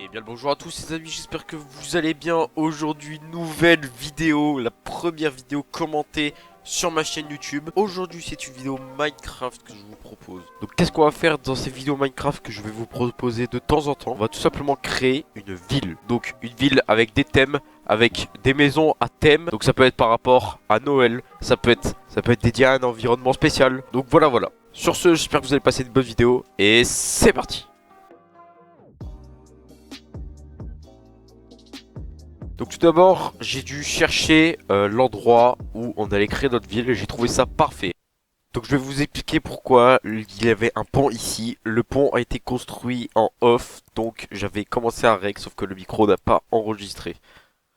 Et bien le bonjour à tous les amis, j'espère que vous allez bien. Aujourd'hui, nouvelle vidéo, la première vidéo commentée sur ma chaîne YouTube. Aujourd'hui, c'est une vidéo Minecraft que je vous propose. Donc qu'est-ce qu'on va faire dans ces vidéos Minecraft que je vais vous proposer de temps en temps? On va tout simplement créer une ville. Donc une ville avec des thèmes, avec des maisons à thème. Donc ça peut être par rapport à Noël, ça peut être dédié à un environnement spécial. Donc voilà. Sur ce, j'espère que vous allez passer une bonne vidéo et c'est parti. Donc tout d'abord, j'ai dû chercher l'endroit où on allait créer notre ville et j'ai trouvé ça parfait. Donc je vais vous expliquer pourquoi il y avait un pont ici. Le pont a été construit en off, donc j'avais commencé à rec, sauf que le micro n'a pas enregistré.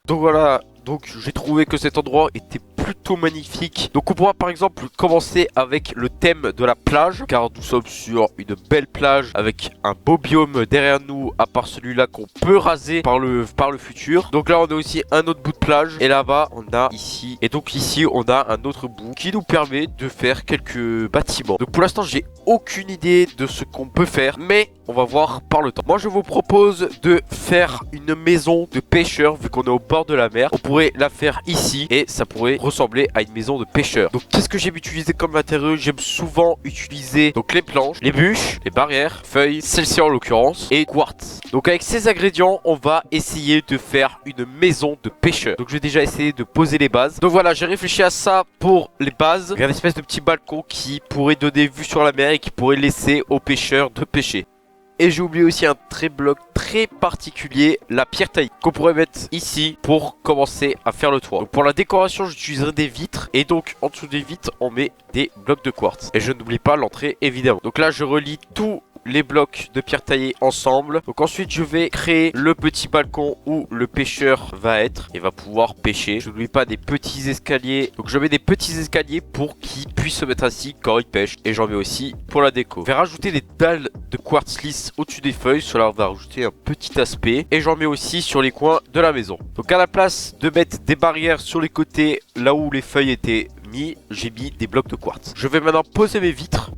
Donc voilà, donc j'ai trouvé que cet endroit était plutôt magnifique. Donc on pourra par exemple commencer avec le thème de la plage, car nous sommes sur une belle plage avec un beau biome derrière nous, à part celui-là qu'on peut raser par le futur. Donc là on a aussi un autre bout de plage, et là-bas on a ici, et donc ici on a un autre bout qui nous permet de faire quelques bâtiments. Donc pour l'instant j'ai aucune idée de ce qu'on peut faire, mais on va voir par le temps. Moi je vous propose de faire une maison de pêcheur, vu qu'on est au bord de la mer. On pourrait la faire ici et ça pourrait ressembler à une maison de pêcheur. Donc qu'est-ce que j'aime utiliser comme matériaux? J'aime souvent utiliser donc les planches, les bûches, les barrières, feuilles, celle-ci en l'occurrence, et quartz. Donc avec ces ingrédients on va essayer de faire une maison de pêcheur. Donc je vais déjà essayer de poser les bases. Donc voilà, j'ai réfléchi à ça pour les bases. Il y a une espèce de petit balcon qui pourrait donner vue sur la mer et qui pourrait laisser aux pêcheurs de pêcher. Et j'ai oublié aussi un bloc très particulier, la pierre taillée, qu'on pourrait mettre ici pour commencer à faire le toit. Donc pour la décoration, j'utiliserai des vitres. Et donc en dessous des vitres, on met des blocs de quartz. Et je n'oublie pas l'entrée évidemment. Donc là, je relie tous les blocs de pierre taillée ensemble. Donc ensuite je vais créer le petit balcon où le pêcheur va être et va pouvoir pêcher. Je n'oublie pas des petits escaliers. Donc je mets des petits escaliers pour qu'il puisse se mettre assis quand il pêche. Et j'en mets aussi pour la déco. Je vais rajouter des dalles de quartz lisse au-dessus des feuilles. Cela va rajouter un petit aspect. Et j'en mets aussi sur les coins de la maison. Donc à la place de mettre des barrières sur les côtés là où les feuilles étaient mis, j'ai mis des blocs de quartz. Je vais maintenant poser mes vitres.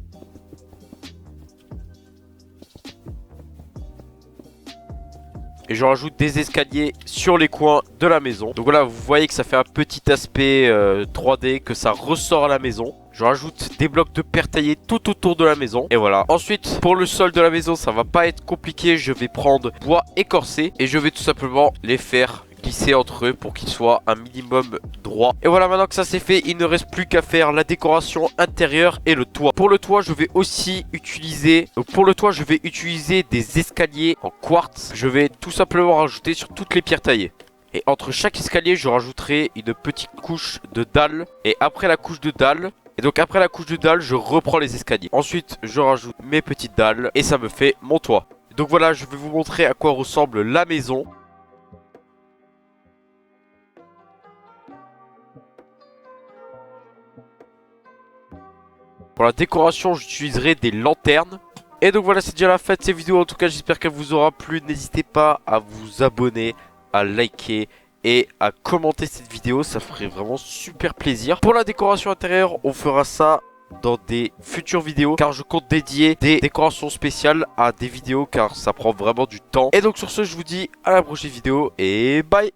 Et je rajoute des escaliers sur les coins de la maison. Donc voilà, vous voyez que ça fait un petit aspect 3D, que ça ressort à la maison. Je rajoute des blocs de pierre taillée tout autour de la maison. Et voilà. Ensuite, pour le sol de la maison, ça va pas être compliqué. Je vais prendre bois écorcé et je vais tout simplement les faire glisser entre eux pour qu'ils soient un minimum droit. Et voilà, maintenant que ça c'est fait, il ne reste plus qu'à faire la décoration intérieure et le toit. Pour le toit, je vais aussi utiliser des escaliers en quartz. Je vais tout simplement rajouter sur toutes les pierres taillées. Et entre chaque escalier, je rajouterai une petite couche de dalles. Et après la couche de dalles, je reprends les escaliers. Ensuite, je rajoute mes petites dalles et ça me fait mon toit. Donc voilà, je vais vous montrer à quoi ressemble la maison. Pour la décoration, j'utiliserai des lanternes. Et donc voilà, c'est déjà la fin de cette vidéo. En tout cas, j'espère qu'elle vous aura plu. N'hésitez pas à vous abonner, à liker et à commenter cette vidéo. Ça ferait vraiment super plaisir. Pour la décoration intérieure, on fera ça dans des futures vidéos, car je compte dédier des décorations spéciales à des vidéos, car ça prend vraiment du temps. Et donc sur ce, je vous dis à la prochaine vidéo et bye.